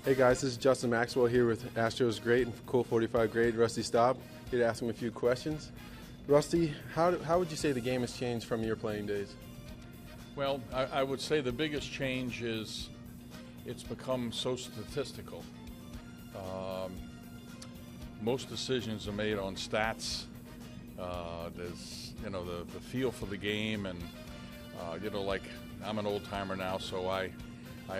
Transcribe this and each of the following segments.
Hey guys, this is Justin Maxwell here with Astros great and Cool 45 grade Rusty Staub. Here to ask him a few questions. Rusty, how would you say the game has changed from your playing days? Well, I would say the biggest change is it's become so statistical. Most decisions are made on stats. There's, the feel for the game, and like I'm an old timer now, so I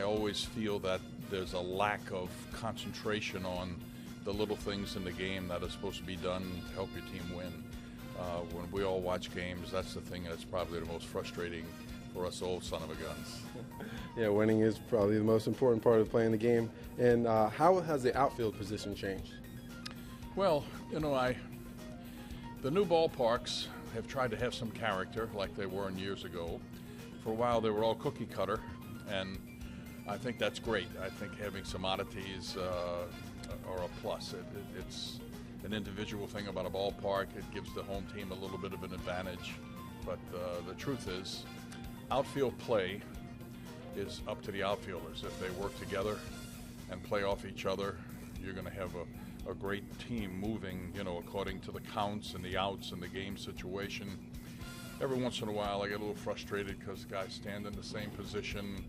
always feel that there's a lack of concentration on the little things in the game that are supposed to be done to help your team win. When we all watch games, that's the thing that's probably the most frustrating for us old son of a guns. Yeah, winning is probably the most important part of playing the game. And how has the outfield position changed? Well, the new ballparks have tried to have some character like they were in years ago. For a while, they were all cookie cutter, and I think that's great. I think having some oddities are a plus. It's an individual thing about a ballpark. It gives the home team a little bit of an advantage. But the truth is, outfield play is up to the outfielders. If they work together and play off each other, you're going to have a great team moving, according to the counts and the outs and the game situation. Every once in a while, I get a little frustrated because guys stand in the same position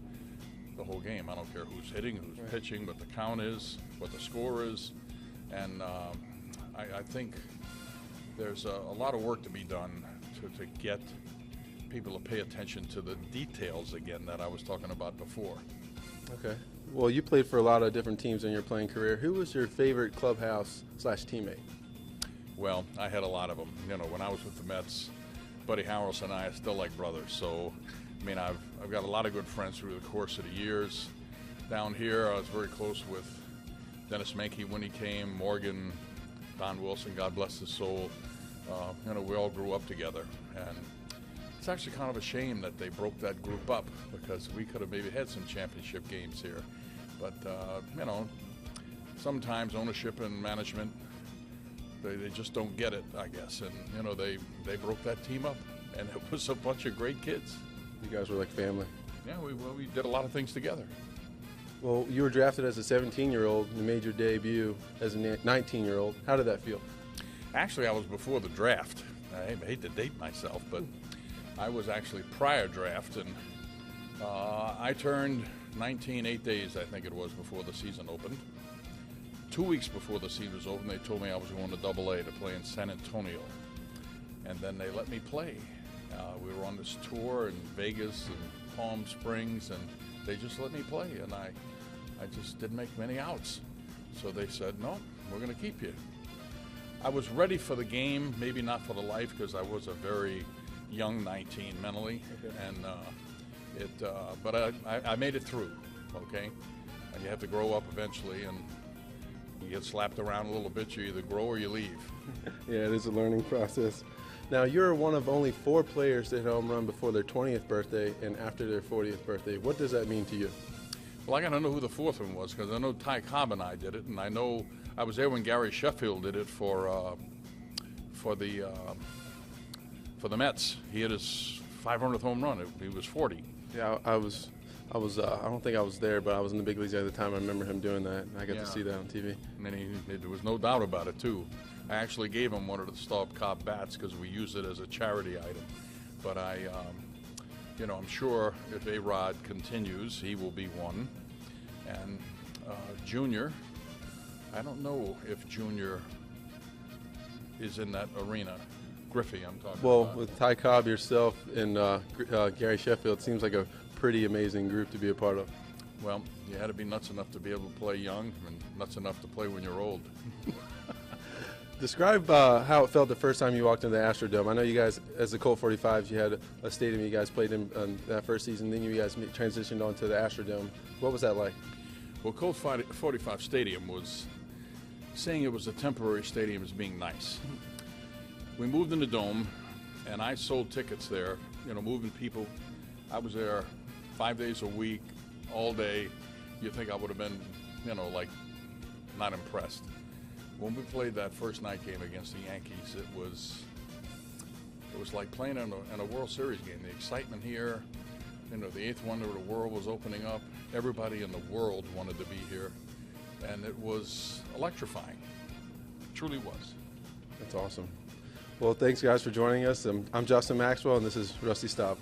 the whole game. I don't care who's hitting, who's pitching, what the count is, what the score is. And I think there's a lot of work to be done to get people to pay attention to the details again that I was talking about before. Okay. Well, you played for a lot of different teams in your playing career. Who was your favorite clubhouse/teammate? Well, I had a lot of them. When I was with the Mets, Buddy Harrelson and I are still like brothers. So, I've got a lot of good friends through the course of the years. Down here, I was very close with Dennis Menke when he came, Morgan, Don Wilson, God bless his soul. We all grew up together, and it's actually kind of a shame that they broke that group up because we could have maybe had some championship games here. But, sometimes ownership and management, they just don't get it, I guess. And, they broke that team up, and it was a bunch of great kids. You guys were like family. Yeah, we did a lot of things together. Well, you were drafted as a 17-year-old and made your debut as a 19-year-old. How did that feel? Actually, I was before the draft. I hate to date myself, but I was actually prior draft, and I turned 19 8 days, I think it was, before the season opened. 2 weeks before the season was open, they told me I was going to Double-A to play in San Antonio, and then they let me play. We were on this tour in Vegas and Palm Springs, and they just let me play, and I just didn't make many outs. So they said, no, we're going to keep you. I was ready for the game, maybe not for the life, because I was a very young 19 mentally, and but I made it through, okay? And you have to grow up eventually, and you get slapped around a little bit. You either grow or you leave. Yeah, it is a learning process. Now, you're one of only 4 players to hit a home run before their 20th birthday and after their 40th birthday. What does that mean to you? Well, I got to know who the 4th one was, because I know Ty Cobb and I did it, and I know I was there when Gary Sheffield did it for the Mets. He hit his 500th home run. He was 40. Yeah, I don't think I was there, but I was in the big leagues at the time. I remember him doing that. I got to see that on TV. And there was no doubt about it, too. I actually gave him one of the Staub Cobb bats because we use it as a charity item. But I'm sure if A-Rod continues, he will be one. And Junior, I don't know if Junior is in that arena. Griffey, I'm talking about. Well, with Ty Cobb, yourself, and Gary Sheffield, seems like a pretty amazing group to be a part of. Well, you had to be nuts enough to be able to play young and nuts enough to play when you're old. Describe how it felt the first time you walked into the Astrodome. I know you guys, as the Colt 45s, you had a stadium you guys played in that first season. Then you guys transitioned onto the Astrodome. What was that like? Well, Colt 45 Stadium was saying it was a temporary stadium as being nice. We moved in the Dome, and I sold tickets there, moving people. I was there 5 days a week, all day. You'd think I would have been, not impressed. When we played that first night game against the Yankees, it was like playing in a World Series game. The excitement here, the eighth wonder of the world was opening up. Everybody in the world wanted to be here. and it was electrifying. It truly was. That's awesome. Well, thanks guys for joining us. I'm Justin Maxwell, and this is Rusty Staub.